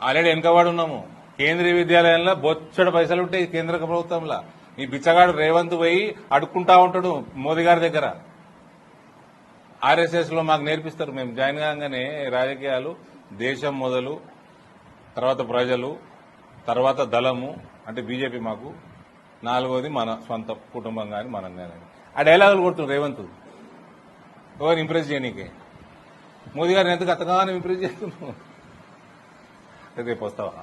Already వెనుకబడి ఉన్నాము. కేంద్రీయ విద్యాలయంలో బొచ్చడు పైసలు ఉంటాయి కేంద్ర ప్రభుత్వంలో. ఈ బిచ్చగాడు రేవంత్ పోయి అడుక్కుంటా ఉంటాడు మోదీ గారి దగ్గర. ఆర్ఎస్ఎస్ లో మాకు నేర్పిస్తారు. మేము జాయిన్ కాగానే రాజకీయాలు దేశం మొదలు, తర్వాత ప్రజలు, తర్వాత దళము అంటే బీజేపీ మాకు, నాలుగోది మన సొంత కుటుంబం కానీ మనం కానీ. ఆ డైలాగులు కొడుతుంది రేవంత్ ఎవరు ఇంప్రెస్ చేయనీకే. మోదీ గారిని ఎందుకు అతగానే ఇంప్రెస్ చేస్తున్నావు? రేపు వస్తావా?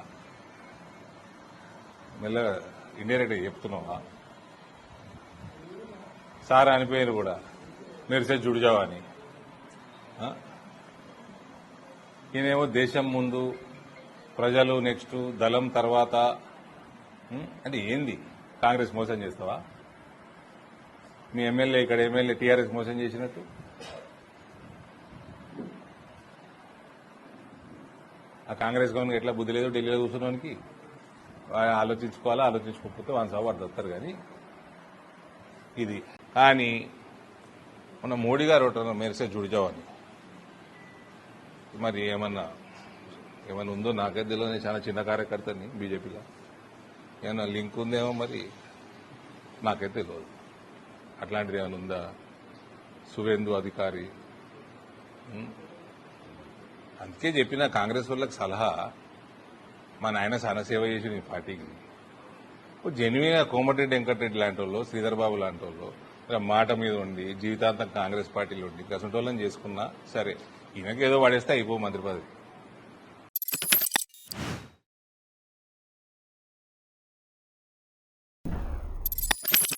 మెల్లగా ఇండైరెక్ట్గా చెప్తున్నావా? సార్ అనిపోయారు కూడా మెరిసే జుడిజావా అని. ఈయనేమో దేశం ముందు, ప్రజలు నెక్స్ట్, దళం తర్వాత. అంటే ఏంది? కాంగ్రెస్ మోసం చేస్తావా? మీ ఎమ్మెల్యే ఇక్కడ ఎమ్మెల్యే టీఆర్ఎస్ మోసం చేసినట్టు. ఆ కాంగ్రెస్ గవర్నమెంట్ ఎట్లా బుద్ధి లేదు ఢిల్లీలో కూర్చున్నానికి. ఆలోచించుకోవాలా, ఆలోచించుకోకపోతే వన్ సభ పడతారు కానీ ఇది. కానీ మన మోడీ గారు ఒకటి మెరిసే జుడిజావని. మరి ఏమన్నా ఉందో నాకైతే తెలియదు. చాలా చిన్న కార్యకర్తని బీజేపీలో. ఏమన్నా లింక్ ఉందేమో మరి నాకైతే తెలియదు. అట్లాంటిది ఏమైనా ఉందా? సువేందు అధికారి. అందుకే చెప్పిన కాంగ్రెస్ వాళ్ళకి సలహా, మా నాయన చాలా సేవ చేసి ఈ పార్టీకి. జెన్యున్గా కోమటిరెడ్డి వెంకటరెడ్డి లాంటి వాళ్ళు, శ్రీధర్ బాబు లాంటి వాళ్ళు మాట మీద ఉండి జీవితాంతం కాంగ్రెస్ పార్టీలో ఉండి కసంటోళ్ళని చేసుకున్నా సరే, ఈయనకి ఏదో పడేస్తే అయిపో మంత్రి పదవి.